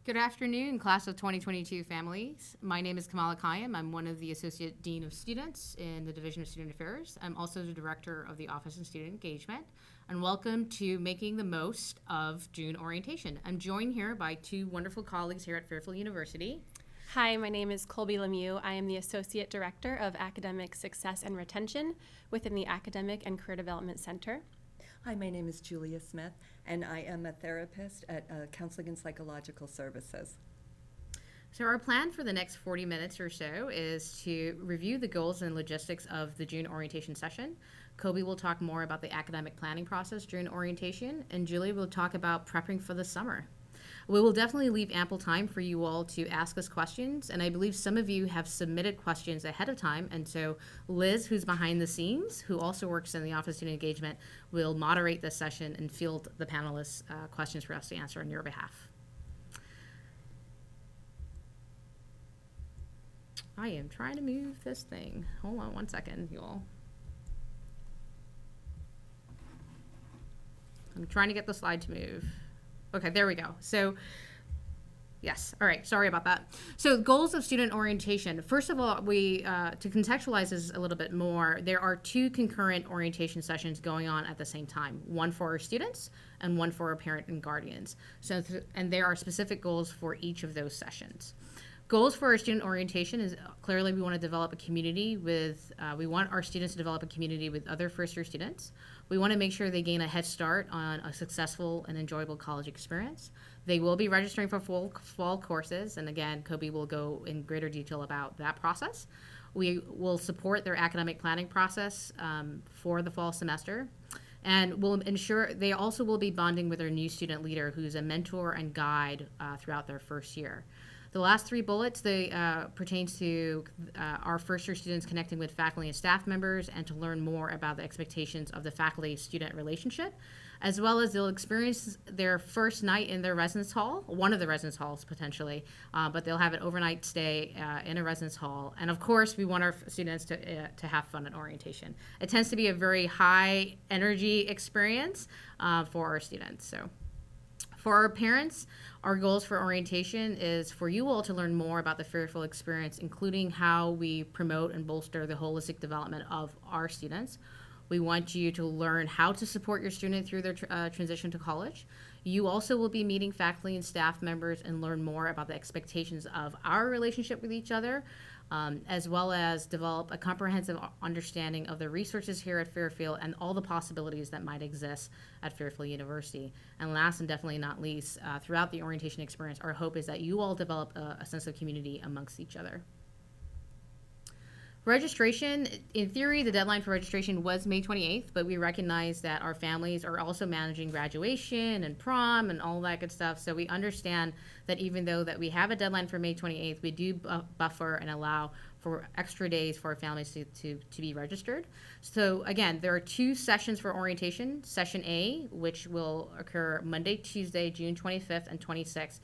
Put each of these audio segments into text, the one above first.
Good afternoon, class of 2022 families. My name is Kamala. I'm one of the Associate Dean of Students in the Division of Student Affairs. I'm also the Director of the Office of Student Engagement. And welcome to Making the Most of June Orientation. I'm joined here by two wonderful colleagues here at Fairfield University. Hi, my name is Colby Lemieux. I am the Associate Director of Academic Success and Retention within the Academic and Career Development Center. Hi, my name is Julia Smith, and I am a therapist at Counseling and Psychological Services. So our plan for the next 40 minutes or so is to review the goals and logistics of the June orientation session. Colby will talk more about the academic planning process during orientation, and Julia will talk about prepping for the summer. We will definitely leave ample time for you all to ask us questions, and I believe some of you have submitted questions ahead of time, and so Liz, who's behind the scenes, who also works in the Office of Student Engagement, will moderate this session and field the panelists' questions for us to answer on your behalf. I am trying to move this thing. Hold on one second, you all. I'm trying to get the slide to move. Okay, there we go. So, yes. All right. Sorry about that. So, goals of student orientation. First of all, to contextualize this a little bit more, there are two concurrent orientation sessions going on at the same time. One for our students and one for our parent and guardians. So, and there are specific goals for each of those sessions. Goals for our student orientation is clearly we want to develop a community with, we want our students to develop a community with other first-year students. We want to make sure they gain a head start on a successful and enjoyable college experience. They will be registering for fall courses, and again, Colby will go in greater detail about that process. We will support their academic planning process for the fall semester, and we'll ensure they also will be bonding with their new student leader, who's a mentor and guide throughout their first year. The last three bullets, they pertains to our first-year students connecting with faculty and staff members and to learn more about the expectations of the faculty-student relationship, as well as they'll experience their first night in their residence hall, one of the residence halls potentially, but they'll have an overnight stay in a residence hall. And of course, we want our students to have fun at orientation. It tends to be a very high energy experience for our students. So. For our parents, our goals for orientation is for you all to learn more about the Fairfield experience, including how we promote and bolster the holistic development of our students. We want you to learn how to support your student through their transition to college. You also will be meeting faculty and staff members and learn more about the expectations of our relationship with each other, as well as develop a comprehensive understanding of the resources here at Fairfield and all the possibilities that might exist at Fairfield University. And last and definitely not least, throughout the orientation experience, our hope is that you all develop a sense of community amongst each other. Registration, in theory, the deadline for registration was May 28th, but we recognize that our families are also managing graduation and prom and all that good stuff. So we understand that even though that we have a deadline for May 28th, we do buffer and allow for extra days for our families to be registered. So again, there are two sessions for orientation. Session A, which will occur Monday, Tuesday, June 25th and 26th.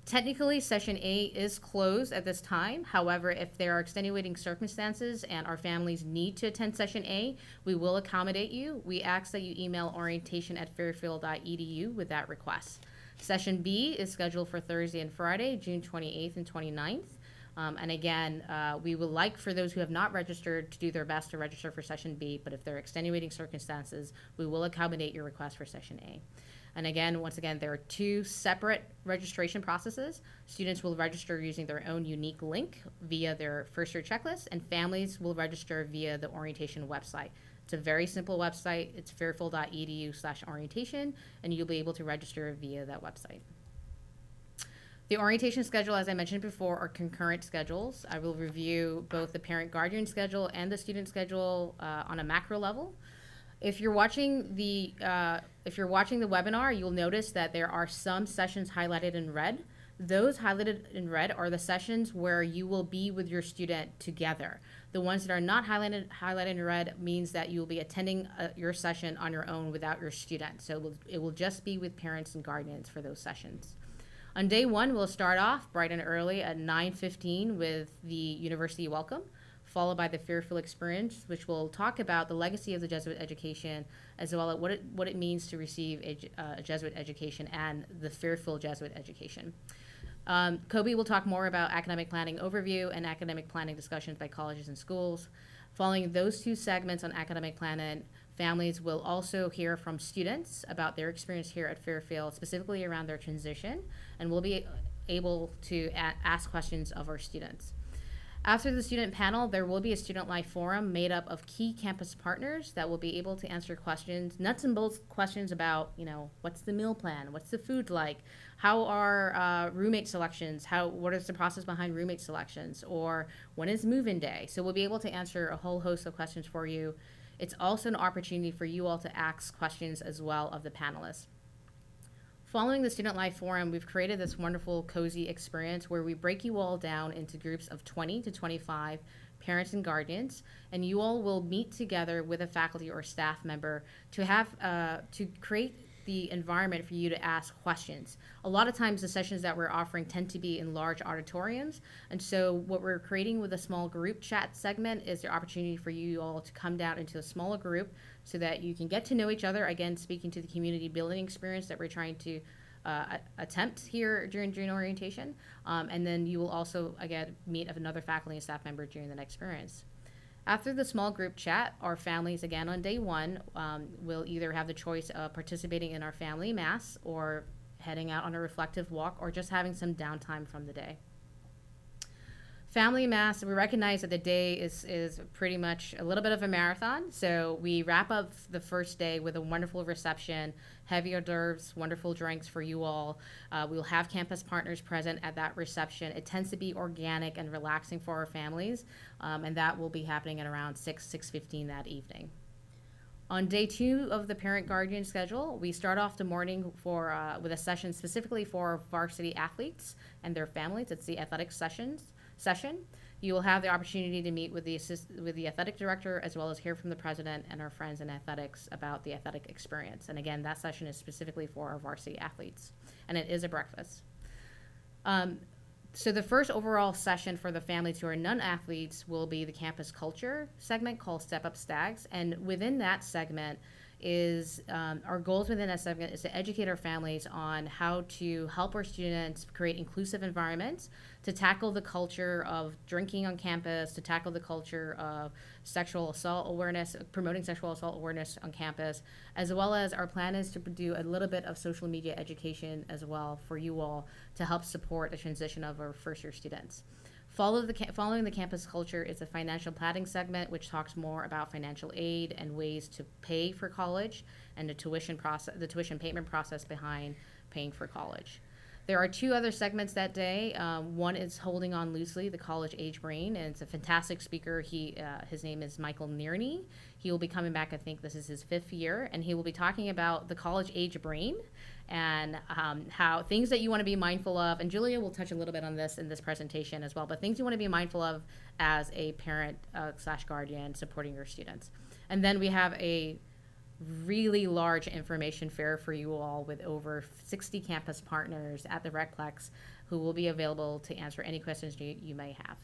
Technically, Session A is closed at this time. However, if there are extenuating circumstances and our families need to attend Session A, we will accommodate you. We ask that you email orientation@fairfield.edu with that request. Session B is scheduled for Thursday and Friday, June 28th and 29th. And again, we would like for those who have not registered to do their best to register for Session B, but if there are extenuating circumstances, we will accommodate your request for Session A. And again, once again, there are two separate registration processes. Students will register using their own unique link via their first year checklist, and families will register via the orientation website. It's a very simple website. It's fairfield.edu/orientation, and you'll be able to register via that website. The orientation schedule, as I mentioned before, are concurrent schedules. I will review both the parent-guardian schedule and the student schedule on a macro level. If you're watching the webinar, you'll notice that there are some sessions highlighted in red. Those highlighted in red are the sessions where you will be with your student together. The ones that are not highlighted in red means that you will be attending your session on your own without your student. So it will just be with parents and guardians for those sessions. On day one, we'll start off bright and early at 9:15 with the University Welcome, followed by the Fairfield Experience, which will talk about the legacy of the Jesuit education, as well as what it means to receive a Jesuit education and the Fairfield Jesuit education. Colby will talk more about academic planning overview and academic planning discussions by colleges and schools. Following those two segments on academic planning, families will also hear from students about their experience here at Fairfield, specifically around their transition, and we'll be able to ask questions of our students. After the student panel, there will be a student life forum made up of key campus partners that will be able to answer questions, nuts and bolts questions about, what's the meal plan? What's the food like? How are roommate selections? What is the process behind roommate selections? Or when is move-in day? So we'll be able to answer a whole host of questions for you. It's also an opportunity for you all to ask questions as well of the panelists. Following the Student Life Forum, we've created this wonderful, cozy experience where we break you all down into groups of 20 to 25 parents and guardians, and you all will meet together with a faculty or staff member to have to create the environment for you to ask questions. A lot of times the sessions that we're offering tend to be in large auditoriums, and so what we're creating with a small group chat segment is the opportunity for you all to come down into a smaller group so that you can get to know each other, again, speaking to the community building experience that we're trying to attempt here during orientation, and then you will also, again, meet another faculty and staff member during the next experience. After the small group chat, our families, again, on day one, will either have the choice of participating in our family mass or heading out on a reflective walk or just having some downtime from the day. Family mass, we recognize that the day is pretty much a little bit of a marathon, so we wrap up the first day with a wonderful reception, heavy hors d'oeuvres, wonderful drinks for you all. We'll have campus partners present at that reception. It tends to be organic and relaxing for our families, and that will be happening at around 6:15 that evening. On day two of the parent-guardian schedule, we start off the morning with a session specifically for varsity athletes and their families. It's the athletic session. You will have the opportunity to meet with the athletic director as well as hear from the president and our friends in athletics about the athletic experience. And again, that session is specifically for our varsity athletes, and it is a breakfast. So the first overall session for the families who are non-athletes will be the campus culture segment called Step Up Stags, and within that segment is our goals within that segment is to educate our families on how to help our students create inclusive environments, to tackle the culture of drinking on campus, to tackle the culture of sexual assault awareness, promoting sexual assault awareness on campus, as well as our plan is to do a little bit of social media education as well for you all to help support the transition of our first year students. Following the campus culture is a financial planning segment, which talks more about financial aid and ways to pay for college and the tuition payment process behind paying for college. There are two other segments that day. One is Holding On Loosely, the College Age Brain, and it's a fantastic speaker. His name is Michael Nearney. He will be coming back, I think this is his 5th year, and he will be talking about the college age brain and how things that you want to be mindful of, and Julia will touch a little bit on this in this presentation as well, but things you want to be mindful of as a parent / guardian supporting your students. And then we have a really large information fair for you all with over 60 campus partners at the Recplex who will be available to answer any questions you may have.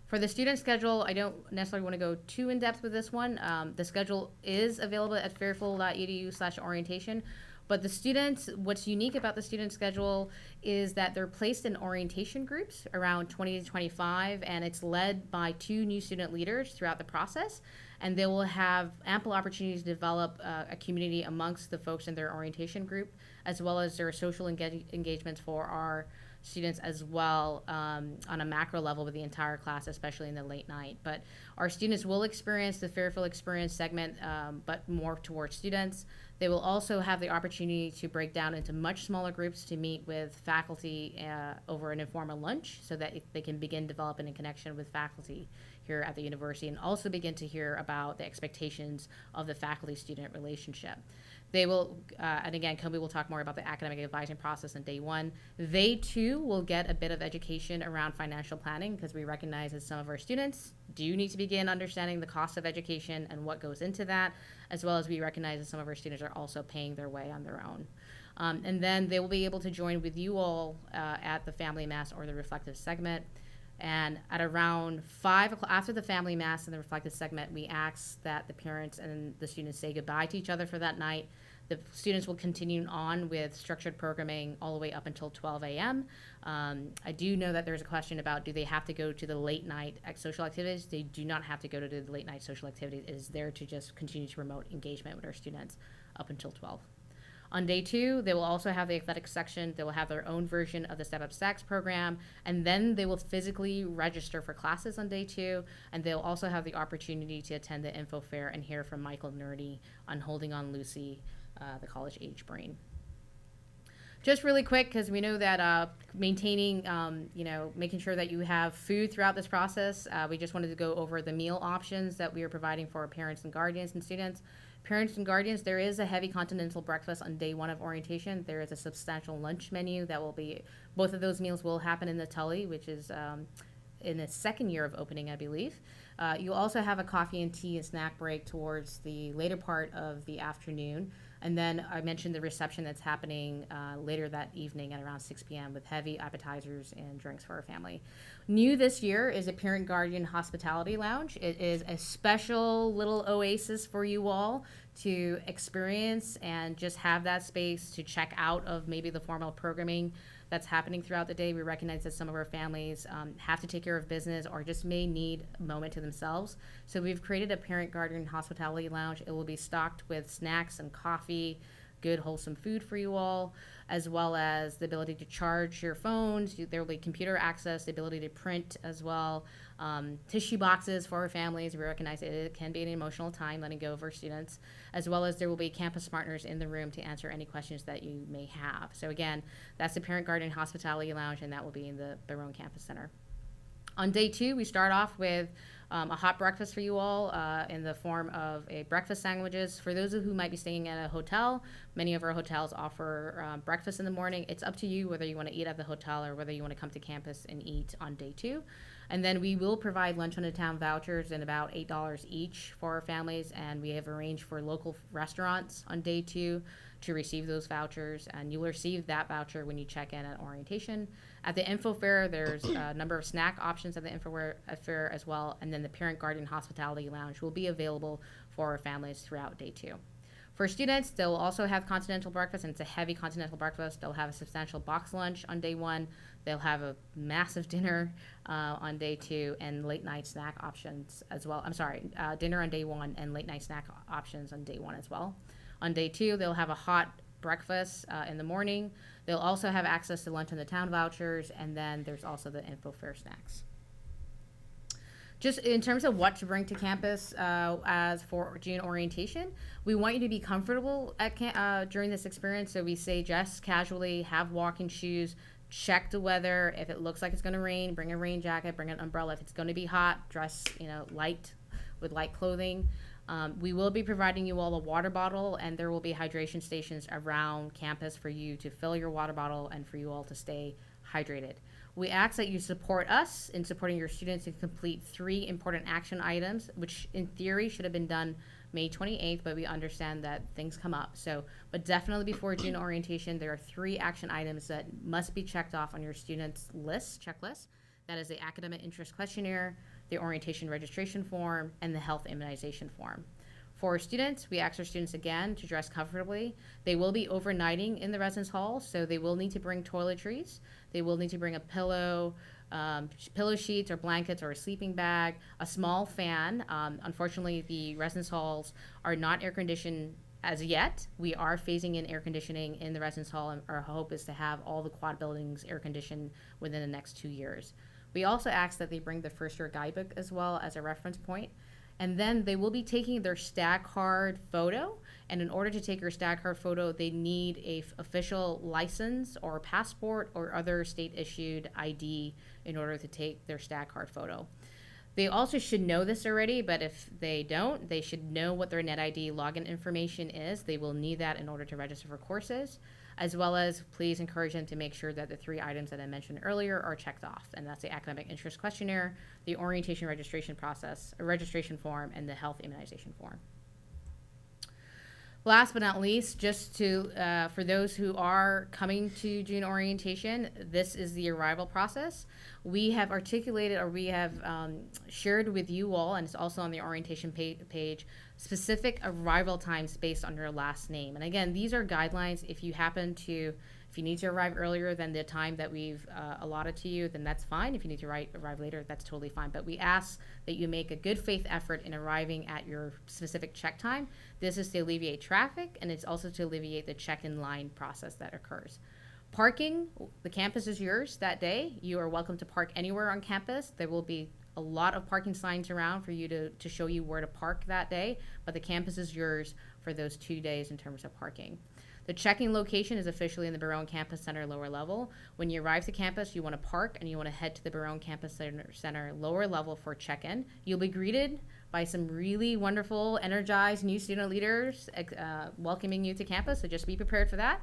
For the student schedule, I don't necessarily want to go too in depth with this one. The schedule is available at fairfield.edu/orientation. But the students, what's unique about the student schedule is that they're placed in orientation groups around 20 to 25, and it's led by 2 new student leaders throughout the process. And they will have ample opportunities to develop a community amongst the folks in their orientation group, as well as their social engagements for our students as well on a macro level with the entire class, especially in the late night. But our students will experience the Fairfield Experience segment, but more towards students. They will also have the opportunity to break down into much smaller groups to meet with faculty over an informal lunch so that they can begin developing a connection with faculty here at the university and also begin to hear about the expectations of the faculty-student relationship. They will, and again, Colby will talk more about the academic advising process on day 1. They too will get a bit of education around financial planning because we recognize that some of our students do need to begin understanding the cost of education and what goes into that, as well as we recognize that some of our students are also paying their way on their own. And then they will be able to join with you all at the family mass or the reflective segment. And at around 5 o'clock, after the family mass and the reflective segment, we ask that the parents and the students say goodbye to each other for that night. The students will continue on with structured programming all the way up until 12 a.m. I do know that there's a question about, do they have to go to the late night social activities? They do not have to go to the late night social activities. It is there to just continue to promote engagement with our students up until 12. On day 2, they will also have the athletic section. They will have their own version of the Step Up Stacks program, and then they will physically register for classes on day 2, and they'll also have the opportunity to attend the info fair and hear from Michael Nerdy on Holding on Lucy, the college age brain. Just really quick, because we know that maintaining, making sure that you have food throughout this process, we just wanted to go over the meal options that we are providing for parents and guardians and students. Parents and guardians, there is a heavy continental breakfast on day 1 of orientation. There is a substantial lunch menu that will be, both of those meals will happen in the Tully, which is in its 2nd year of opening, I believe. You also have a coffee and tea and snack break towards the later part of the afternoon. And then I mentioned the reception that's happening later that evening at around 6 p.m. with heavy appetizers and drinks for our family. New this year is a Parent Guardian Hospitality Lounge. It is a special little oasis for you all to experience and just have that space to check out of maybe the formal programming that's happening throughout the day. We recognize that some of our families have to take care of business or just may need a moment to themselves. So we've created a Parent Guardian Hospitality Lounge. It will be stocked with snacks and coffee, good wholesome food for you all, as well as the ability to charge your phones. There will be computer access, the ability to print as well, tissue boxes for our families. We recognize it can be an emotional time letting go of our students, as well as there will be campus partners in the room to answer any questions that you may have. So again, that's the Parent Guardian Hospitality Lounge, and that will be in the Barone Campus Center. On day 2, we start off with a hot breakfast for you all in the form of a breakfast sandwiches. For those of who might be staying at a hotel, many of our hotels offer breakfast in the morning. It's up to you whether you want to eat at the hotel or whether you want to come to campus and eat on day 2. And then we will provide lunch on the town vouchers in about $8 each for our families, and we have arranged for local restaurants on day 2 to receive those vouchers, and you'll receive that voucher when you check in at orientation. At the info fair, there's a number of snack options at the info fair as well, and then the Parent Guardian Hospitality Lounge will be available for our families throughout day 2. For students, they'll also have continental breakfast, and it's a heavy continental breakfast. They'll have a substantial box lunch on day 1. They'll have a massive dinner on day 2 and late night snack options as well. Dinner on day 1 and late night snack options on day 1 as well. On day 2, they'll have a hot breakfast in the morning. They'll also have access to lunch on the town vouchers, and then there's also the info fair snacks. Just in terms of what to bring to campus as for June orientation, we want you to be comfortable at during this experience. So we say just casually, have walking shoes, check the weather. If it looks like it's going to rain, bring a rain jacket, bring an umbrella. If it's going to be hot, dress light with light clothing. We will be providing you all a water bottle, and there will be hydration stations around campus for you to fill your water bottle and for you all to stay hydrated. We ask that you support us in supporting your students to complete 3 important action items, which in theory should have been done May 28th, but we understand that things come up. But definitely before June orientation, there are 3 action items that must be checked off on your students' checklist. That is the academic interest questionnaire, the orientation registration form, and the health immunization form. For students, we ask our students again to dress comfortably. They will be overnighting in the residence hall, so they will need to bring toiletries. They will need to bring a pillow sheets or blankets or a sleeping bag, a small fan. Unfortunately, the residence halls are not air conditioned as yet. We are phasing in air conditioning in the residence hall, and our hope is to have all the quad buildings air conditioned within the next 2 years. We also ask that they bring the first year guidebook as well as a reference point. And then they will be taking their STAG card photo. And in order to take your STAG card photo, they need a official license or passport or other state issued ID in order to take their STAG card photo. They also should know this already, but if they don't, they should know what their NetID login information is. They will need that in order to register for courses, as well as please encourage them to make sure that the 3 items that I mentioned earlier are checked off, and that's the academic interest questionnaire, the orientation registration process, a registration form, and the health immunization form. Last but not least, just to for those who are coming to June orientation, this is the arrival process. We have articulated, or we have shared with you all, and it's also on the orientation page, specific arrival times based on your last name. And again, these are guidelines. If you need to arrive earlier than the time that we've allotted to you, then that's fine. If you need to arrive later, that's totally fine. But we ask that you make a good faith effort in arriving at your specific check time. This is to alleviate traffic, and it's also to alleviate the check-in line process that occurs. Parking, the campus is yours that day. You are welcome to park anywhere on campus. There will be a lot of parking signs around for you to show you where to park that day, but the campus is yours for those 2 days in terms of parking. The check-in location is officially in the Barone Campus Center lower level. When you arrive to campus, you want to park and you want to head to the Barone Campus Center lower level for check-in. You'll be greeted by some really wonderful, energized new student leaders welcoming you to campus, so just be prepared for that.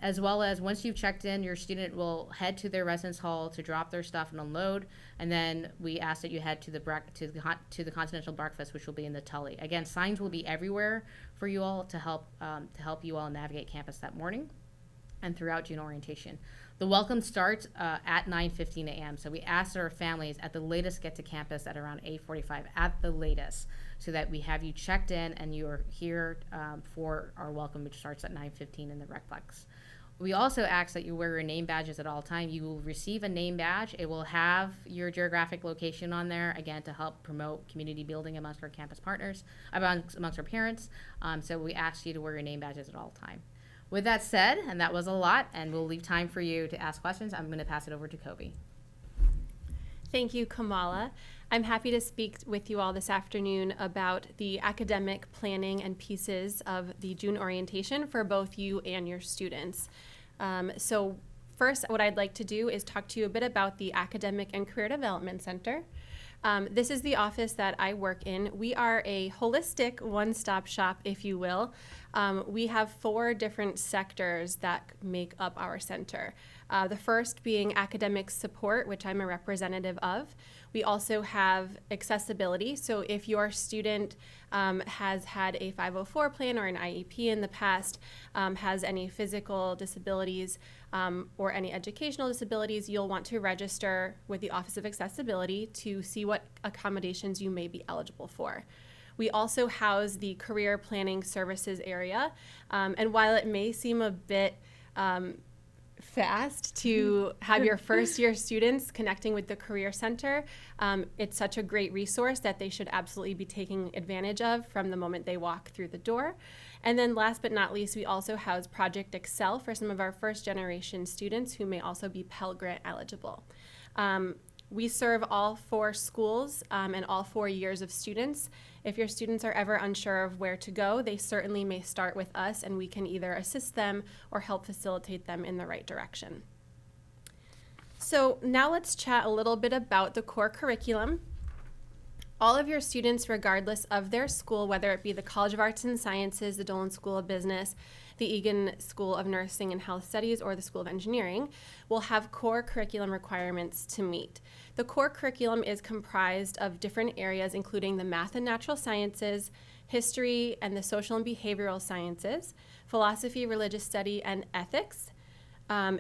As well as once you've checked in, your student will head to their residence hall to drop their stuff and unload, and then we ask that you head to the Continental Breakfast, which will be in the Tully. Again, signs will be everywhere for you all to help you all navigate campus that morning and throughout June orientation. The welcome starts at 9:15 a.m. So we ask our families at the latest get to campus at around 8:45 at the latest, so that we have you checked in and you are here for our welcome, which starts at 9:15 in the Recplex. We also ask that you wear your name badges at all times. You will receive a name badge. It will have your geographic location on there, again, to help promote community building amongst our campus partners, amongst our parents. So we ask you to wear your name badges at all times. With that said, and that was a lot, and we'll leave time for you to ask questions, I'm going to pass it over to Colby. Thank you, Kamala. I'm happy to speak with you all this afternoon about the academic planning and pieces of the June orientation for both you and your students. So first, what I'd like to do is talk to you a bit about the Academic and Career Development Center. This is the office that I work in. We are a holistic one-stop shop, if you will. We have 4 different sectors that make up our center. The first being academic support, which I'm a representative of. We also have accessibility. So if your student has had a 504 plan or an IEP in the past, has any physical disabilities or any educational disabilities, you'll want to register with the Office of Accessibility to see what accommodations you may be eligible for. We also house the career planning services area. And while it may seem a bit fast to have your first year students connecting with the Career Center, it's such a great resource that they should absolutely be taking advantage of from the moment they walk through the door. And then last but not least, we also house Project Excel for some of our first generation students who may also be Pell Grant eligible. We serve all 4 schools and all 4 years of students. If your students are ever unsure of where to go, they certainly may start with us, and we can either assist them or help facilitate them in the right direction. So now let's chat a little bit about the core curriculum. All of your students, regardless of their school, whether it be the College of Arts and Sciences, the Dolan School of Business, the Egan School of Nursing and Health Studies, or the School of Engineering, will have core curriculum requirements to meet. The core curriculum is comprised of different areas, including the math and natural sciences, history and the social and behavioral sciences, philosophy, religious study, and ethics,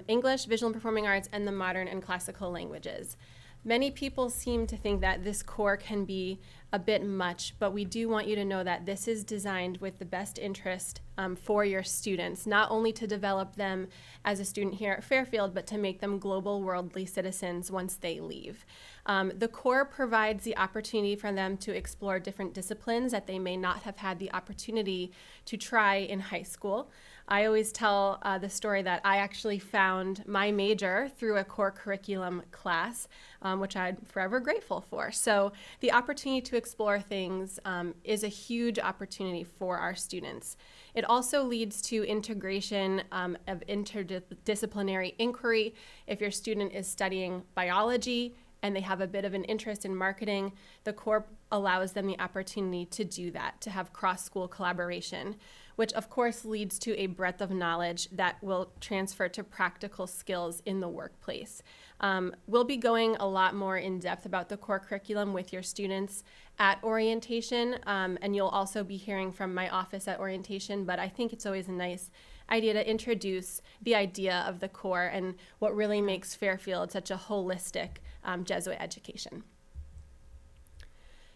English, visual and performing arts, and the modern and classical languages. Many people seem to think that this core can be a bit much, but we do want you to know that this is designed with the best interest for your students, not only to develop them as a student here at Fairfield, but to make them global worldly citizens once they leave. The core provides the opportunity for them to explore different disciplines that they may not have had the opportunity to try in high school. I always tell the story that I actually found my major through a core curriculum class, which I'm forever grateful for. So the opportunity to explore things is a huge opportunity for our students. It also leads to integration of interdisciplinary inquiry. If your student is studying biology, and they have a bit of an interest in marketing, the Corps allows them the opportunity to do that, to have cross-school collaboration, which of course leads to a breadth of knowledge that will transfer to practical skills in the workplace. We'll be going a lot more in depth about the core curriculum with your students at orientation, and you'll also be hearing from my office at orientation, but I think it's always a nice idea to introduce the idea of the core and what really makes Fairfield such a holistic Jesuit education.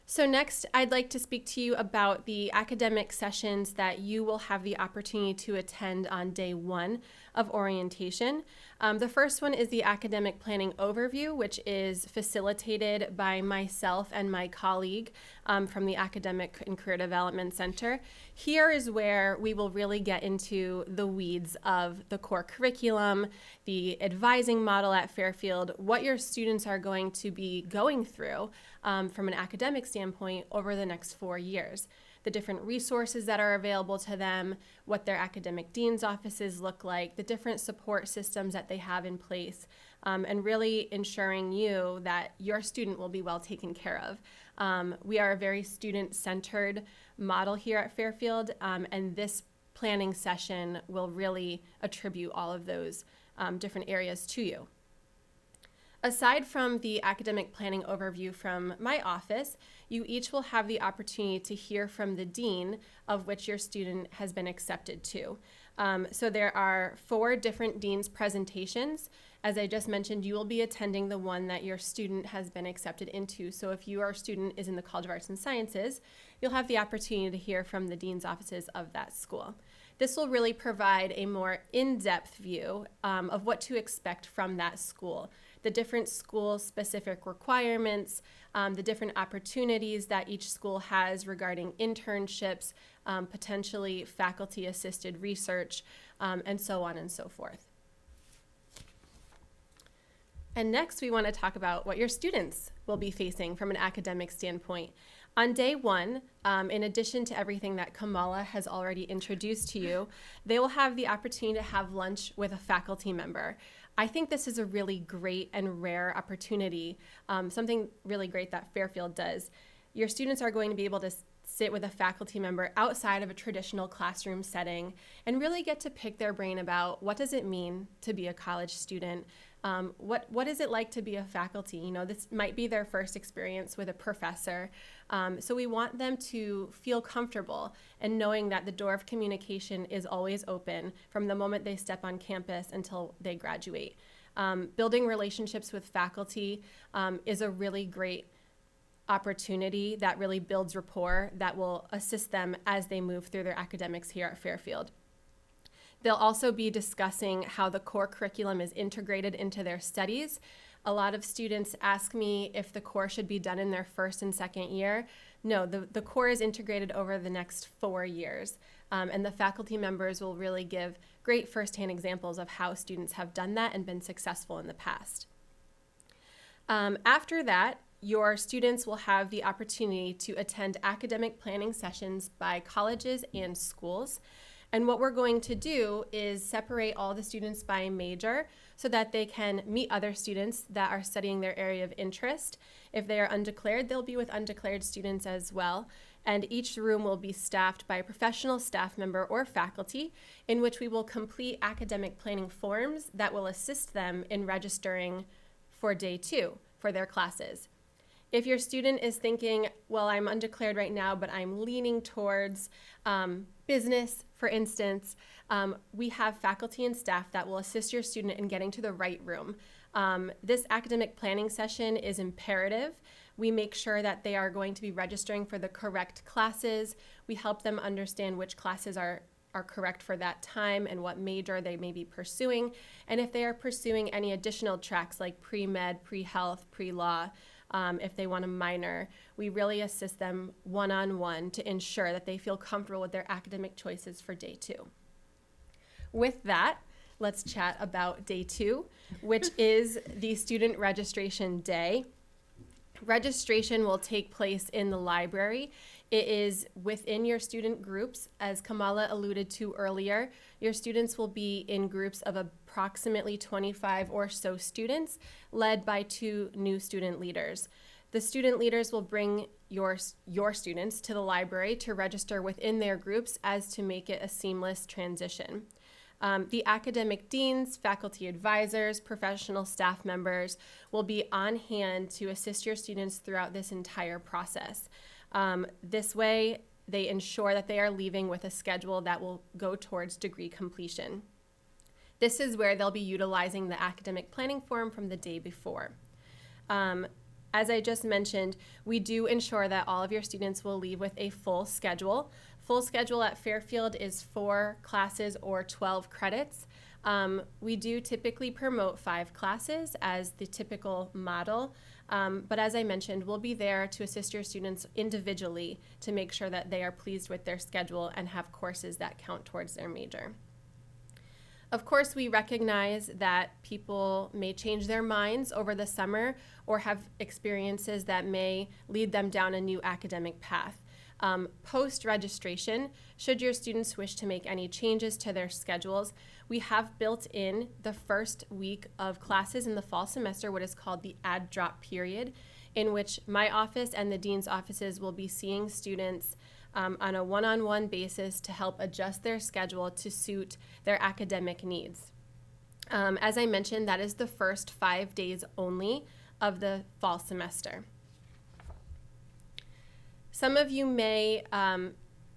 So next, I'd like to speak to you about the academic sessions that you will have the opportunity to attend on day 1 of orientation. The first one is the academic planning overview, which is facilitated by myself and my colleague from the Academic and Career Development Center. Here is where we will really get into the weeds of the core curriculum, the advising model at Fairfield, what your students are going to be going through from an academic standpoint over the next 4 years. The different resources that are available to them, what their academic dean's offices look like, the different support systems that they have in place, and really ensuring you that your student will be well taken care of. We are a very student-centered model here at Fairfield, and this planning session will really attribute all of those different areas to you. Aside from the academic planning overview from my office, you each will have the opportunity to hear from the dean of which your student has been accepted to. So there are 4 different dean's presentations. As I just mentioned, you will be attending the one that your student has been accepted into. So if your student is in the College of Arts and Sciences, you'll have the opportunity to hear from the dean's offices of that school. This will really provide a more in-depth view of what to expect from that school, the different school-specific requirements, the different opportunities that each school has regarding internships, potentially faculty-assisted research, and so on and so forth. And next, we want to talk about what your students will be facing from an academic standpoint. On day 1, in addition to everything that Kamala has already introduced to you, they will have the opportunity to have lunch with a faculty member. I think this is a really great and rare opportunity, something really great that Fairfield does. Your students are going to be able to sit with a faculty member outside of a traditional classroom setting and really get to pick their brain about what does it mean to be a college student. What is it like to be a faculty? You know, this might be their first experience with a professor. So we want them to feel comfortable and knowing that the door of communication is always open from the moment they step on campus until they graduate. Building relationships with faculty is a really great opportunity that really builds rapport that will assist them as they move through their academics here at Fairfield. They'll also be discussing how the core curriculum is integrated into their studies. A lot of students ask me if the core should be done in their first and second year. No, the core is integrated over the next 4 years, and the faculty members will really give great firsthand examples of how students have done that and been successful in the past. After that, your students will have the opportunity to attend academic planning sessions by colleges and schools. And what we're going to do is separate all the students by major so that they can meet other students that are studying their area of interest. If they are undeclared, they'll be with undeclared students as well. And each room will be staffed by a professional staff member or faculty in which we will complete academic planning forms that will assist them in registering for day 2 for their classes. If your student is thinking, well, I'm undeclared right now, but I'm leaning towards business, for instance, we have faculty and staff that will assist your student in getting to the right room. This academic planning session is imperative. We make sure that they are going to be registering for the correct classes. We help them understand which classes are correct for that time and what major they may be pursuing. And if they are pursuing any additional tracks like pre-med, pre-health, pre-law, if they want a minor, we really assist them one-on-one to ensure that they feel comfortable with their academic choices for day 2. With that, let's chat about day 2, which is the student registration day. Registration will take place in the library. It is within your student groups. As Kamala alluded to earlier, your students will be in groups of approximately 25 or so students, led by 2 new student leaders. The student leaders will bring your students to the library to register within their groups as to make it a seamless transition. The academic deans, faculty advisors, professional staff members will be on hand to assist your students throughout this entire process. This way, they ensure that they are leaving with a schedule that will go towards degree completion. This is where they'll be utilizing the academic planning form from the day before. As I just mentioned, we do ensure that all of your students will leave with a full schedule. Full schedule at Fairfield is 4 classes or 12 credits. We do typically promote 5 classes as the typical model, but as I mentioned, we'll be there to assist your students individually to make sure that they are pleased with their schedule and have courses that count towards their major. Of course, we recognize that people may change their minds over the summer or have experiences that may lead them down a new academic path. Post-registration, should your students wish to make any changes to their schedules, we have built in the first week of classes in the fall semester, what is called the add-drop period, in which my office and the dean's offices will be seeing students on a one-on-one basis to help adjust their schedule to suit their academic needs. As I mentioned, that is the first 5 days only of the fall semester. Some of you may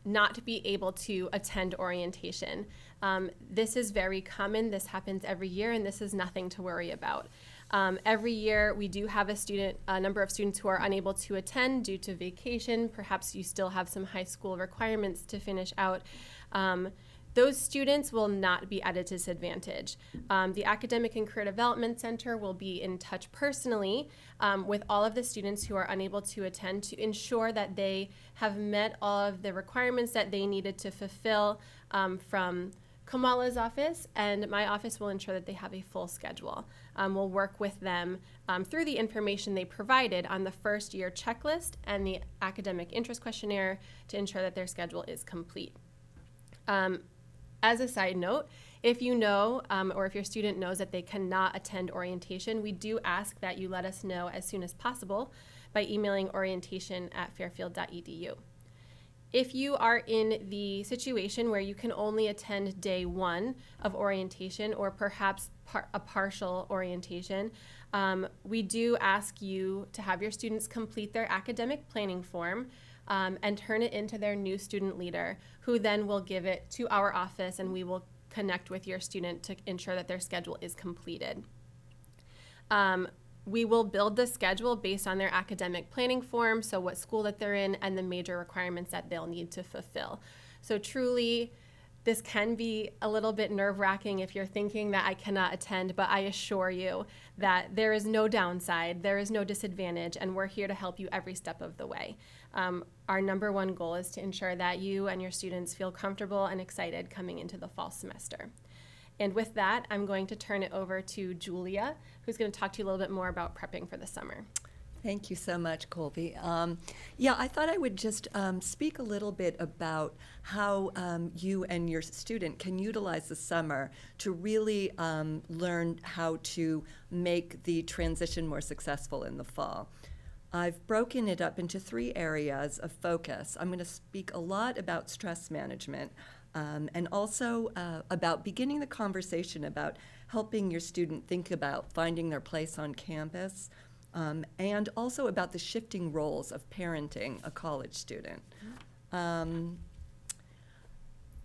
not be able to attend orientation. This is very common. This happens every year, and this is nothing to worry about. Every year, we do have a number of students who are unable to attend due to vacation. Perhaps you still have some high school requirements to finish out. Those students will not be at a disadvantage. The Academic and Career Development Center will be in touch personally with all of the students who are unable to attend to ensure that they have met all of the requirements that they needed to fulfill from Kamala's office, and my office will ensure that they have a full schedule. We'll work with them through the information they provided on the first year checklist and the academic interest questionnaire to ensure that their schedule is complete. As a side note, if you know or if your student knows that they cannot attend orientation, we do ask that you let us know as soon as possible by emailing orientation@fairfield.edu. If you are in the situation where you can only attend day 1 of orientation or perhaps a partial orientation, we do ask you to have your students complete their academic planning form and turn it into their new student leader, who then will give it to our office, and we will connect with your student to ensure that their schedule is completed. We will build the schedule based on their academic planning form, so what school that they're in and the major requirements that they'll need to fulfill. So truly, this can be a little bit nerve-wracking if you're thinking that I cannot attend, but I assure you that there is no downside, there is no disadvantage, and we're here to help you every step of the way. Our number one goal is to ensure that you and your students feel comfortable and excited coming into the fall semester. And with that, I'm going to turn it over to Julia, who's going to talk to you a little bit more about prepping for the summer. Thank you so much, Colby. I thought I would just speak a little bit about how you and your student can utilize the summer to really learn how to make the transition more successful in the fall. I've broken it up into 3 areas of focus. I'm going to speak a lot about stress management and also about beginning the conversation about helping your student think about finding their place on campus, and also about the shifting roles of parenting a college student.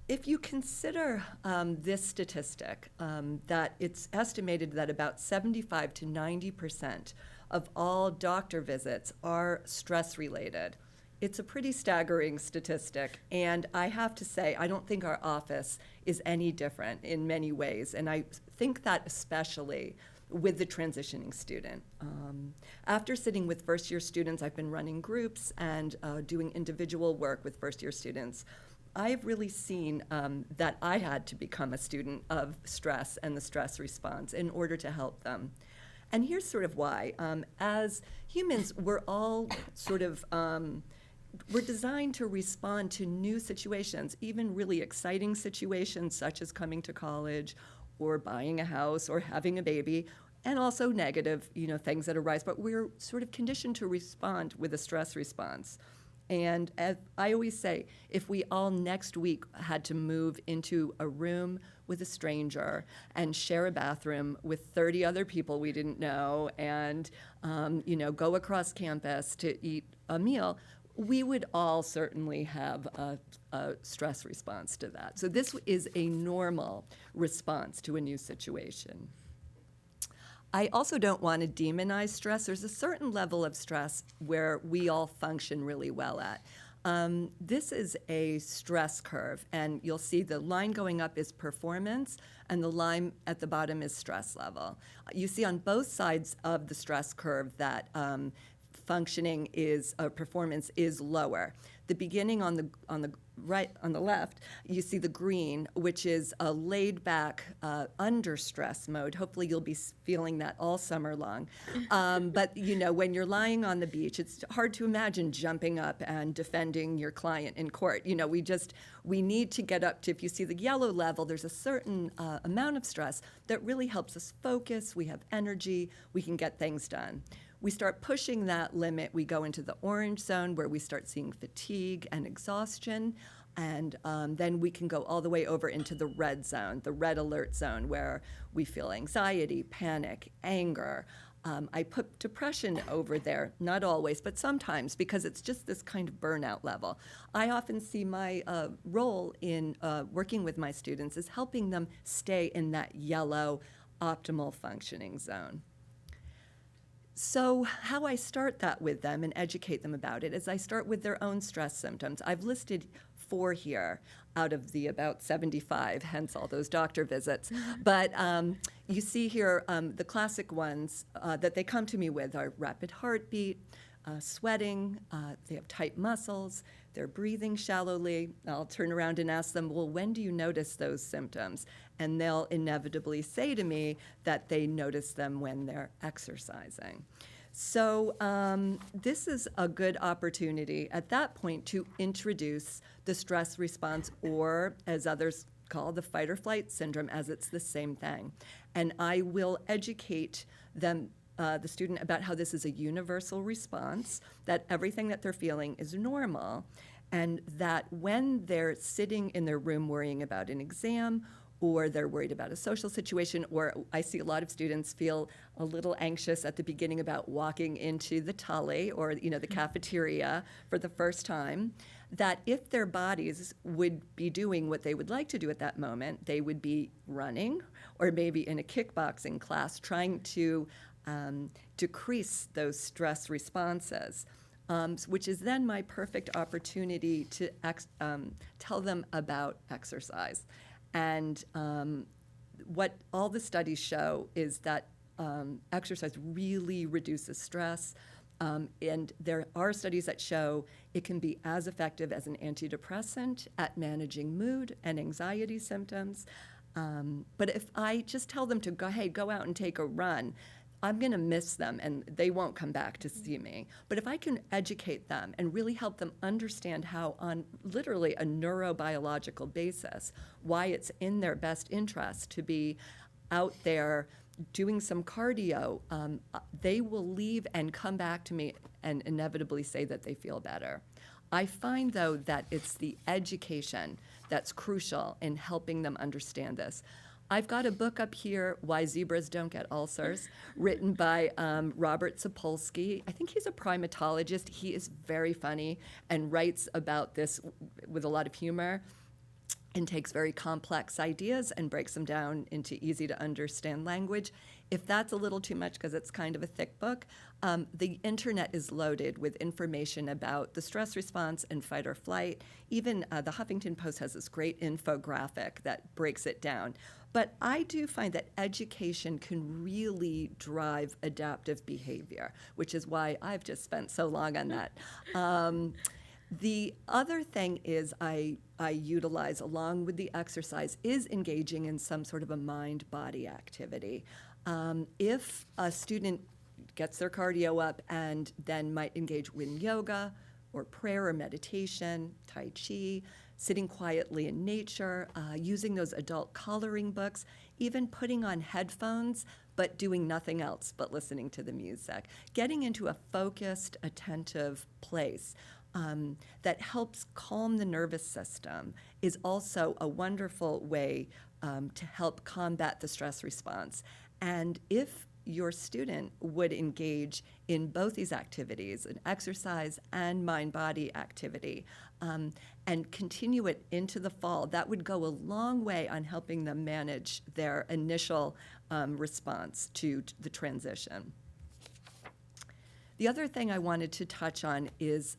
If you consider this statistic, that it's estimated that about 75 to 90% of all doctor visits are stress-related. It's a pretty staggering statistic, and I have to say, I don't think our office is any different in many ways, and I think that especially with the transitioning student. After sitting with first-year students, I've been running groups and doing individual work with first-year students. I've really seen that I had to become a student of stress and the stress response in order to help them. And here's sort of why. As humans, we're all sort of, we're designed to respond to new situations, even really exciting situations such as coming to college, or buying a house or having a baby, and also negative, things that arise. But we're sort of conditioned to respond with a stress response. And as I always say, if we all next week had to move into a room with a stranger and share a bathroom with 30 other people we didn't know and, go across campus to eat a meal, we would all certainly have a stress response to that. So this is a normal response to a new situation. I also don't want to demonize stress. There's a certain level of stress where we all function really well at. This is a stress curve, and you'll see the line going up is performance, and the line at the bottom is stress level. You see on both sides of the stress curve that functioning is performance is lower. The beginning on the right, on the left, you see the green, which is a laid back under stress mode. Hopefully you'll be feeling that all summer long. But when you're lying on the beach, it's hard to imagine jumping up and defending your client in court. We need to get up to, if you see the yellow level, there's a certain amount of stress that really helps us focus. We have energy, we can get things done. We start pushing that limit. We go into the orange zone where we start seeing fatigue and exhaustion. And then we can go all the way over into the red zone, the red alert zone, where we feel anxiety, panic, anger. I put depression over there, not always, but sometimes, because it's just this kind of burnout level. I often see my role in working with my students is helping them stay in that yellow optimal functioning zone. So how I start that with them and educate them about it is I start with their own stress symptoms. I've listed 4 here out of the about 75, hence all those doctor visits. But you see here the classic ones that they come to me with are rapid heartbeat, sweating, they have tight muscles, they're breathing shallowly. I'll turn around and ask them, well, when do you notice those symptoms? And they'll inevitably say to me that they notice them when they're exercising. So this is a good opportunity at that point to introduce the stress response, or as others call the fight or flight syndrome, as it's the same thing. And I will educate them, the student, about how this is a universal response, that everything that they're feeling is normal, and that when they're sitting in their room worrying about an exam, or they're worried about a social situation, or I see a lot of students feel a little anxious at the beginning about walking into the tully or the cafeteria for the first time, that if their bodies would be doing what they would like to do at that moment, they would be running or maybe in a kickboxing class trying to decrease those stress responses. Which is then my perfect opportunity to tell them about exercise. And what all the studies show is that exercise really reduces stress. And there are studies that show it can be as effective as an antidepressant at managing mood and anxiety symptoms. But if I just tell them to go out and take a run, I'm going to miss them and they won't come back to see me. But if I can educate them and really help them understand how, on literally a neurobiological basis, why it's in their best interest to be out there doing some cardio, they will leave and come back to me and inevitably say that they feel better. I find, though, that it's the education that's crucial in helping them understand this. I've got a book up here, Why Zebras Don't Get Ulcers, written by Robert Sapolsky. I think he's a primatologist. He is very funny and writes about this with a lot of humor and takes very complex ideas and breaks them down into easy to understand language. If that's a little too much because it's kind of a thick book, the internet is loaded with information about the stress response and fight or flight. Even the Huffington Post has this great infographic that breaks it down. But I do find that education can really drive adaptive behavior, which is why I've just spent so long on that. The other thing is I utilize, along with the exercise, is engaging in some sort of a mind-body activity. If a student gets their cardio up and then might engage with yoga or prayer or meditation, Tai Chi, sitting quietly in nature, using those adult coloring books, even putting on headphones, but doing nothing else but listening to the music. Getting into a focused, attentive place that helps calm the nervous system is also a wonderful way to help combat the stress response. And if your student would engage in both these activities, an exercise and mind-body activity, and continue it into the fall, that would go a long way on helping them manage their initial response to the transition. The other thing I wanted to touch on is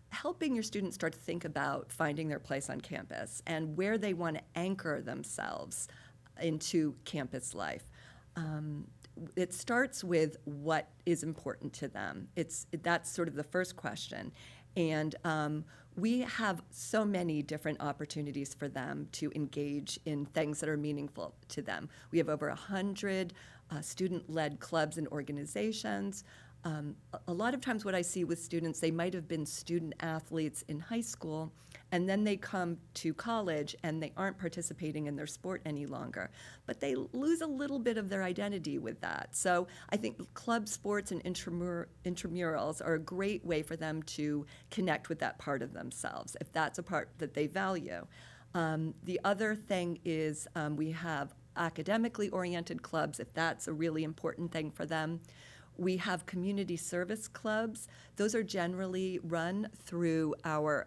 helping your students start to think about finding their place on campus and where they want to anchor themselves into campus life. It starts with what is important to them. That's sort of the first question. And we have so many different opportunities for them to engage in things that are meaningful to them. We have over 100 student-led clubs and organizations. A lot of times what I see with students, they might have been student athletes in high school, and then they come to college and they aren't participating in their sport any longer. But they lose a little bit of their identity with that. So I think club sports and intramurals are a great way for them to connect with that part of themselves, if that's a part that they value. The other thing is we have academically oriented clubs, if that's a really important thing for them. We have community service clubs. Those are generally run through our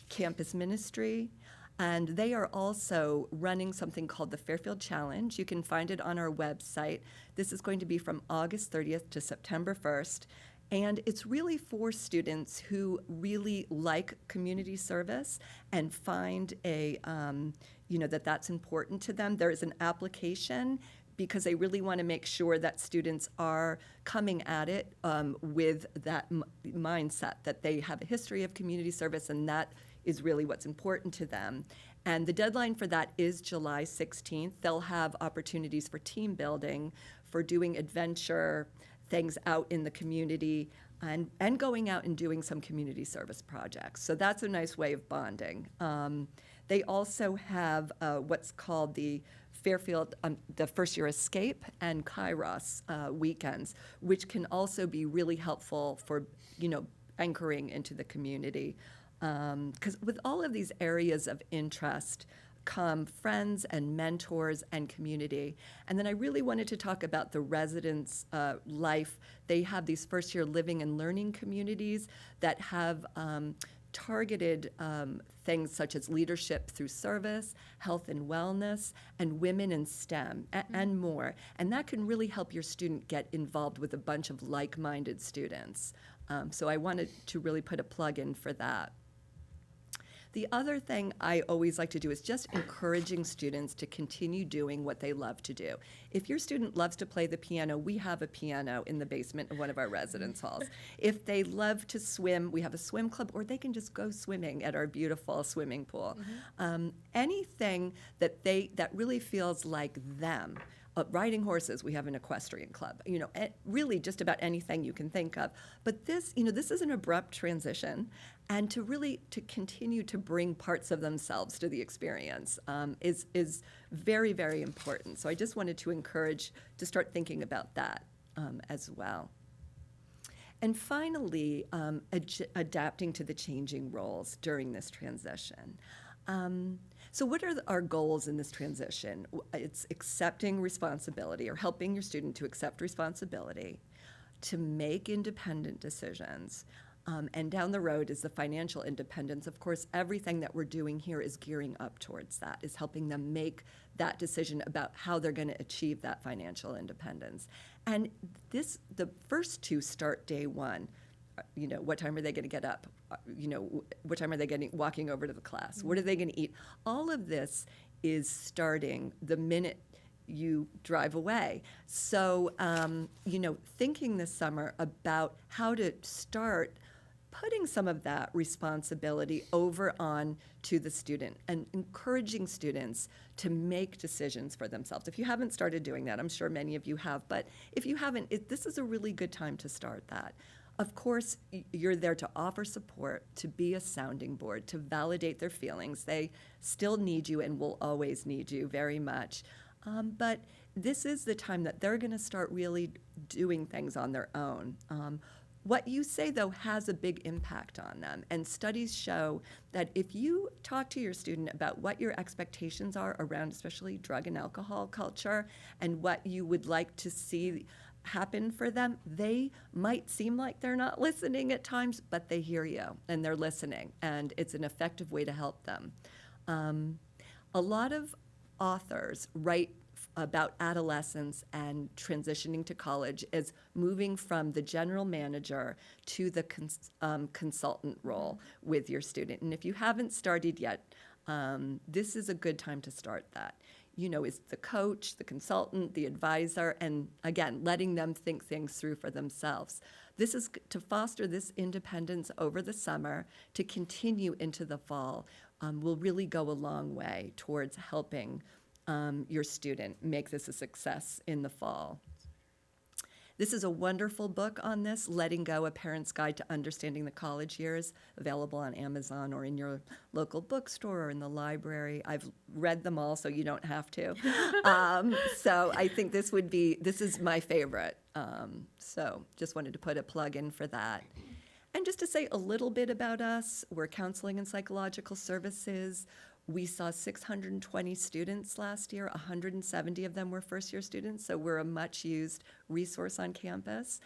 campus ministry, and they are also running something called the Fairfield Challenge. You can find it on our website. This is going to be from August 30th to September 1st, and it's really for students who really like community service and find that's important to them. There is an application because they really want to make sure that students are coming at it with that mindset, that they have a history of community service, and that is really what's important to them. And the deadline for that is July 16th. They'll have opportunities for team building, for doing adventure things out in the community, and going out and doing some community service projects. So that's a nice way of bonding. They also have what's called the Fairfield, the First Year Escape and Kairos weekends, which can also be really helpful for, anchoring into the community. Because with all of these areas of interest come friends and mentors and community. And then I really wanted to talk about the residents' life. They have these first-year living and learning communities that have targeted things such as leadership through service, health and wellness, and women in STEM, and more. And that can really help your student get involved with a bunch of like-minded students. So I wanted to really put a plug in for that. The other thing I always like to do is just encouraging students to continue doing what they love to do. If your student loves to play the piano, we have a piano in the basement of one of our residence halls. If they love to swim, we have a swim club, or they can just go swimming at our beautiful swimming pool. Anything that really feels like them. Riding horses, we have an equestrian club. Really just about anything you can think of. But this is an abrupt transition, and to continue to bring parts of themselves to the experience is very, very important. So I just wanted to encourage to start thinking about that as well. And finally, adapting to the changing roles during this transition. So what are our goals in this transition? It's accepting responsibility, or helping your student to accept responsibility, to make independent decisions, and down the road is the financial independence. Of course, everything that we're doing here is gearing up towards that, is helping them make that decision about how they're going to achieve that financial independence. And the first two start day one. What time are they going to get up? What time are they walking over to the class? Mm-hmm. What are they going to eat? All of this is starting the minute you drive away. So, thinking this summer about how to start putting some of that responsibility over on to the student and encouraging students to make decisions for themselves. If you haven't started doing that, I'm sure many of you have, but if you haven't, this is a really good time to start that. Of course, you're there to offer support, to be a sounding board, to validate their feelings. They still need you and will always need you very much. But this is the time that they're going to start really doing things on their own. What you say, though, has a big impact on them. And studies show that if you talk to your student about what your expectations are around especially drug and alcohol culture and what you would like to see happen for them, they might seem like they're not listening at times, but they hear you and they're listening. And it's an effective way to help them. A lot of authors write about adolescence and transitioning to college is moving from the general manager to the consultant role with your student. And if you haven't started yet, this is a good time to start that. You know, is the coach, the consultant, the advisor, and again, letting them think things through for themselves. This is to foster this independence over the summer to continue into the fall will really go a long way towards helping your student make this a success in the fall. This is a wonderful book on this, Letting Go, A Parent's Guide to Understanding the College Years, available on Amazon or in your local bookstore or in the library. I've read them all, so you don't have to. So I think this is my favorite. So just wanted to put a plug in for that. And just to say a little bit about us, we're counseling and psychological services. We saw 620 students last year. 170 of them were first-year students, so we're a much-used resource on campus.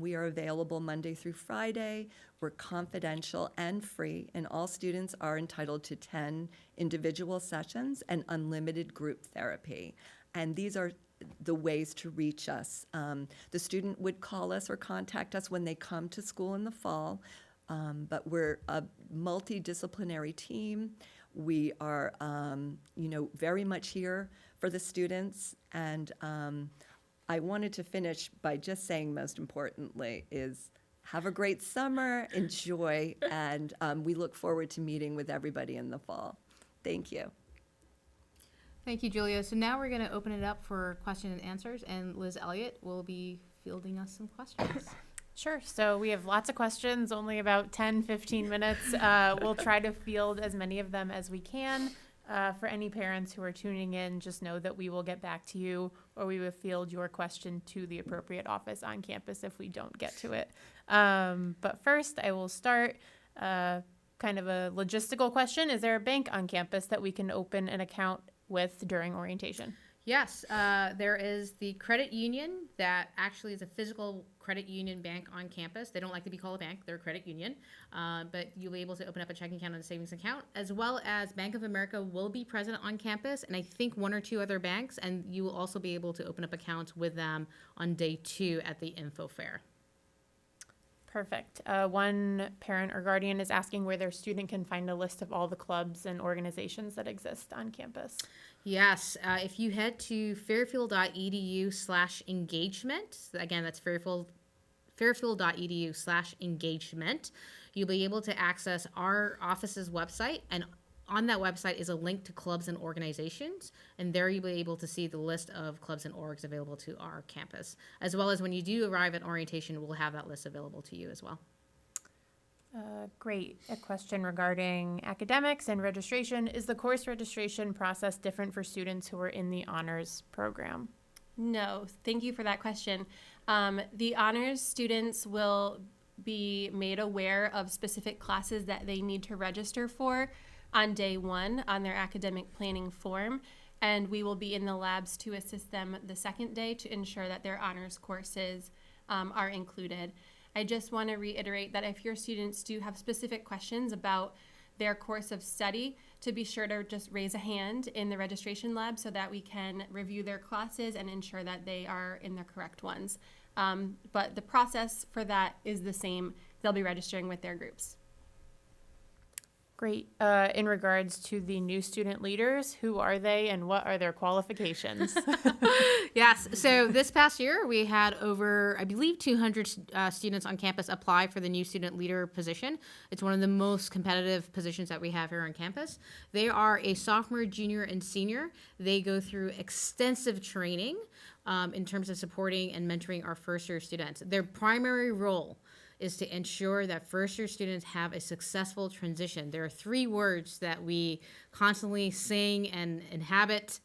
We are available Monday through Friday. We're confidential and free, and all students are entitled to 10 individual sessions and unlimited group therapy. And these are the ways to reach us. The student would call us or contact us when they come to school in the fall, but we're a multidisciplinary team. We are, very much here for the students. And I wanted to finish by just saying, most importantly, is have a great summer, enjoy, and we look forward to meeting with everybody in the fall. Thank you. Thank you, Julia. So now we're going to open it up for question and answers, and Liz Elliott will be fielding us some questions. Sure. So we have lots of questions, only about 10, 15 minutes. We'll try to field as many of them as we can. For any parents who are tuning in, just know that we will get back to you, or we will field your question to the appropriate office on campus if we don't get to it. But first, I will start kind of a logistical question. Is there a bank on campus that we can open an account with during orientation? Yes, there is the credit union that actually is a physical credit union bank on campus. They don't like to be called a bank, they're a credit union, but you'll be able to open up a checking account and a savings account, as well as Bank of America will be present on campus, and I think one or two other banks, and you will also be able to open up accounts with them on day 2 at the info fair. Perfect. One parent or guardian is asking where their student can find a list of all the clubs and organizations that exist on campus. Yes, if you head to fairfield.edu/engagement, again, that's fairfield.edu/engagement, you'll be able to access our office's website, and on that website is a link to clubs and organizations, and there you'll be able to see the list of clubs and orgs available to our campus. As well as when you do arrive at orientation, we'll have that list available to you as well. Great. A question regarding academics and registration. Is the course registration process different for students who are in the honors program? No, thank you for that question. The honors students will be made aware of specific classes that they need to register for on day 1 on their academic planning form, and we will be in the labs to assist them the second day to ensure that their honors courses are included. I just want to reiterate that if your students do have specific questions about their course of study, to be sure to just raise a hand in the registration lab so that we can review their classes and ensure that they are in the correct ones. But the process for that is the same. They'll be registering with their groups. Great. In regards to the new student leaders, who are they and what are their qualifications? Yes, so this past year we had over, I believe, 200 students on campus apply for the new student leader position. It's one of the most competitive positions that we have here on campus. They are a sophomore, junior, and senior. They go through extensive training in terms of supporting and mentoring our first-year students. Their primary role is to ensure that first-year students have a successful transition. There are 3 words that we constantly sing and inhabit.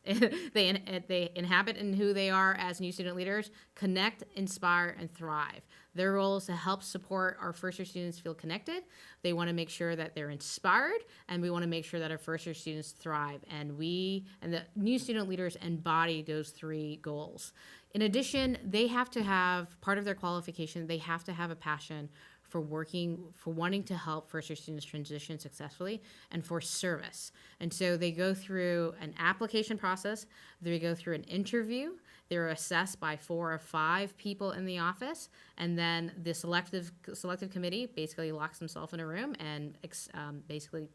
they inhabit in who they are as new student leaders: connect, inspire, and thrive. Their role is to help support our first-year students feel connected. They want to make sure that they're inspired, and we want to make sure that our first-year students thrive. And the new student leaders embody those 3 goals. In addition, they have to have, part of their qualification, they have to have a passion for wanting to help first-year students transition successfully, and for service. And so they go through an application process, they go through an interview, they're assessed by 4 or 5 people in the office, and then the selective committee basically locks themselves in a room and basically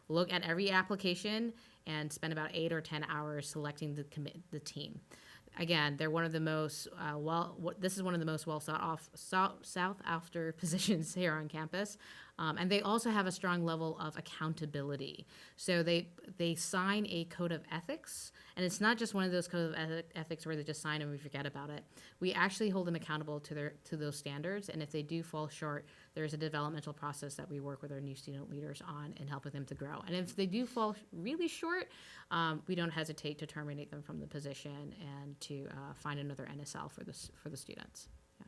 look at every application and spend about 8 or 10 hours selecting the team. Again, they're one of the most this is one of the most well sought after positions here on campus, and they also have a strong level of accountability. So they sign a code of ethics, and it's not just one of those code of ethics where they just sign and we forget about it. We actually hold them accountable to those standards, and if they do fall short, there's a developmental process that we work with our new student leaders on and helping them to grow. And if they do fall really short, we don't hesitate to terminate them from the position and to find another NSL for the students. Yeah.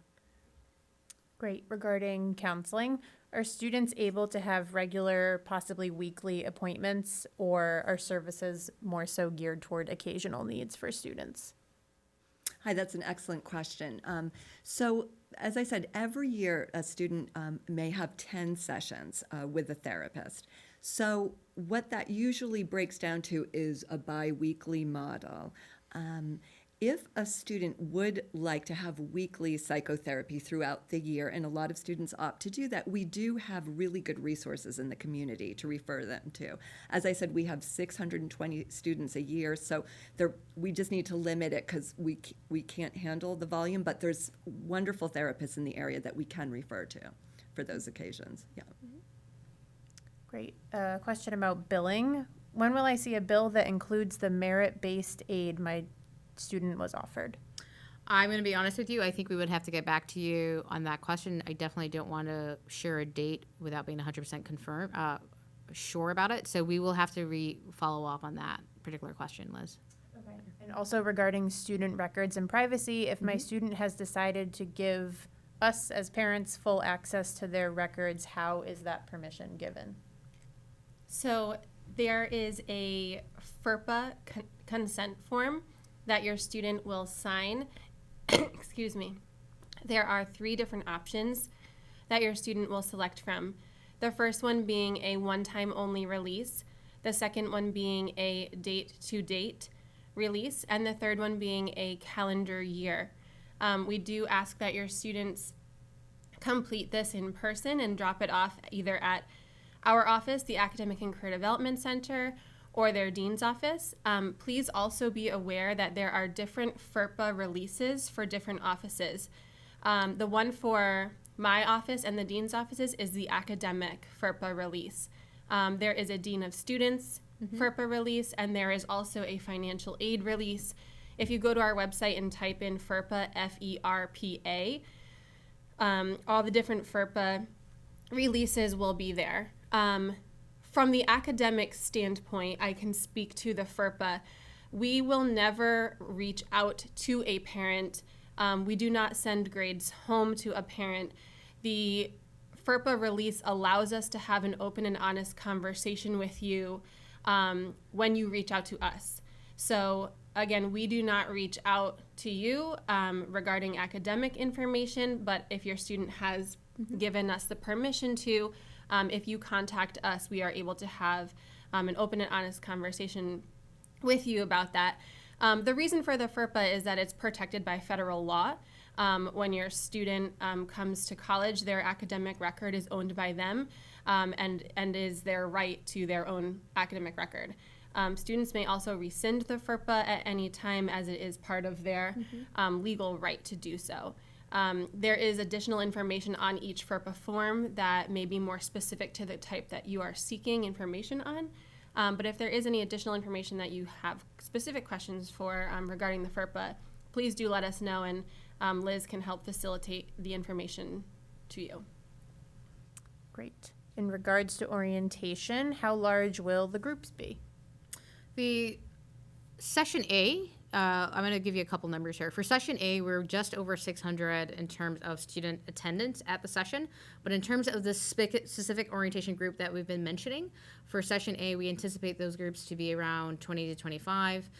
Great. Regarding counseling, are students able to have regular, possibly weekly appointments, or are services more so geared toward occasional needs for students? Hi, that's an excellent question. So, as I said, every year a student may have 10 sessions with a therapist. So, what that usually breaks down to is a bi-weekly model. If a student would like to have weekly psychotherapy throughout the year, and a lot of students opt to do that, we do have really good resources in the community to refer them to. As I said, we have 620 students a year, so we just need to limit it because we can't handle the volume, but there's wonderful therapists in the area that we can refer to for those occasions. Yeah. Great. Question about billing. When will I see a bill that includes the merit-based aid my student was offered? I'm going to be honest with you. I think we would have to get back to you on that question. I definitely don't want to share a date without being 100% sure about it. So we will have to follow up on that particular question, Liz. Okay. And also regarding student records and privacy, if my student has decided to give us as parents full access to their records, how is that permission given? So there is a FERPA consent form that your student will sign. Excuse me. There are 3 different options that your student will select from. The first one being a one-time only release, the second one being a date-to-date release, and the third one being a calendar year. We do ask that your students complete this in person and drop it off either at our office, the Academic and Career Development Center, or their dean's office. Please also be aware that there are different FERPA releases for different offices. The one for my office and the dean's offices is the academic FERPA release. There is a dean of students FERPA release, and there is also a financial aid release. If you go to our website and type in FERPA, F-E-R-P-A, all the different FERPA releases will be there. From the academic standpoint, I can speak to the FERPA. We will never reach out to a parent. We do not send grades home to a parent. The FERPA release allows us to have an open and honest conversation with you when you reach out to us. So again, we do not reach out to you regarding academic information, but if your student has given us the permission to, if you contact us, we are able to have an open and honest conversation with you about that. The reason for the FERPA is that it's protected by federal law. When your student comes to college, their academic record is owned by them and is their right to their own academic record. Students may also rescind the FERPA at any time, as it is part of their legal right to do so. There is additional information on each FERPA form that may be more specific to the type that you are seeking information on. But if there is any additional information that you have specific questions for regarding the FERPA, please do let us know, and Liz can help facilitate the information to you. Great. In regards to orientation, how large will the groups be? The session A, I'm going to give you a couple numbers here. For session A, we're just over 600 in terms of student attendance at the session. But in terms of the specific orientation group that we've been mentioning, for session A, we anticipate those groups to be around 20 to 25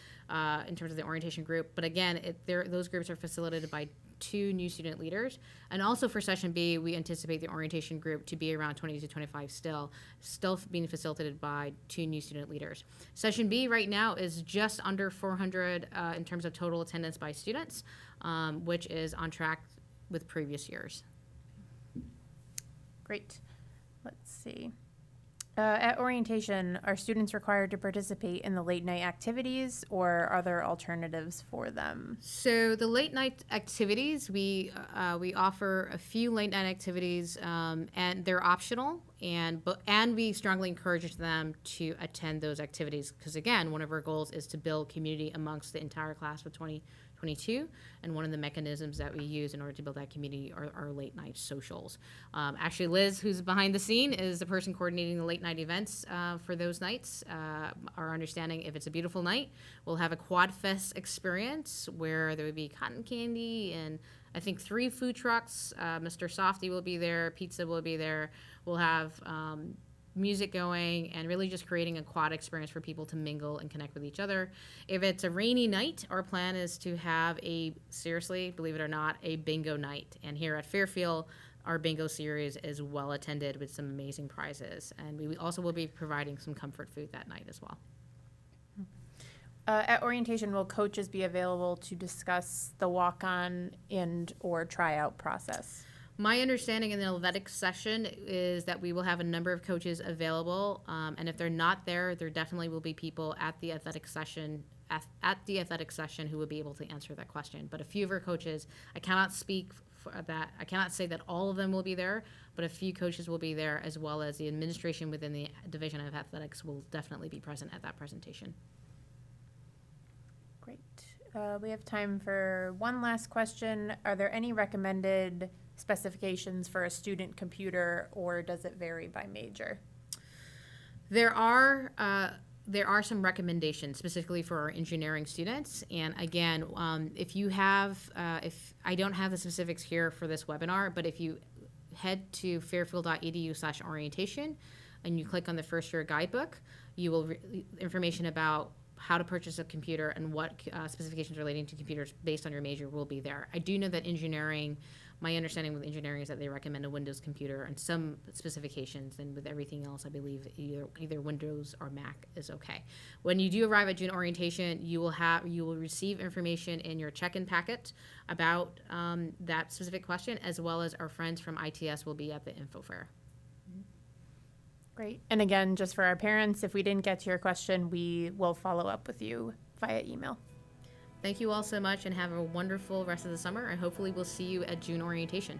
in terms of the orientation group. But again, those groups are facilitated by 2 new student leaders. And also for session B, we anticipate the orientation group to be around 20 to 25 still being facilitated by 2 new student leaders. Session B right now is just under 400 in terms of total attendance by students, which is on track with previous years. Great. Let's see. At orientation, are students required to participate in the late night activities, or are there alternatives for them? So the late night activities, we offer a few late night activities, and they're optional, and we strongly encourage them to attend those activities because again, one of our goals is to build community amongst the entire class of 2022, and one of the mechanisms that we use in order to build that community are late night socials. Actually, Liz, who's behind the scene, is the person coordinating the late night events for those nights. Our understanding, if it's a beautiful night, we'll have a Quad Fest experience where there would be cotton candy and I think 3 food trucks. Mr. Softy will be there, pizza will be there. We'll have music going and really just creating a quad experience for people to mingle and connect with each other. If it's a rainy night, our plan is to have seriously, believe it or not, a bingo night. And here at Fairfield, our bingo series is well attended with some amazing prizes. And we also will be providing some comfort food that night as well. At orientation, will coaches be available to discuss the walk-on and/or tryout process? My understanding in the athletics session is that we will have a number of coaches available, and if they're not there, there definitely will be people at the athletic session who will be able to answer that question. But a few of our coaches, I cannot speak for that. I cannot say that all of them will be there, but a few coaches will be there, as well as the administration within the Division of Athletics will definitely be present at that presentation. Great. We have time for one last question. Are there any recommended specifications for a student computer, or does it vary by major? There are some recommendations specifically for our engineering students. And again, if I don't have the specifics here for this webinar, but if you head to fairfield.edu/orientation and you click on the first year guidebook, you will information about how to purchase a computer and what specifications relating to computers based on your major will be there. I do know that engineering, my understanding with engineering is that they recommend a Windows computer and some specifications, and with everything else, I believe either Windows or Mac is okay. When you do arrive at June orientation, you will receive information in your check-in packet about that specific question, as well as our friends from ITS will be at the info fair. Great. And again, just for our parents, if we didn't get to your question, we will follow up with you via email. Thank you all so much, and have a wonderful rest of the summer, and hopefully we'll see you at June orientation.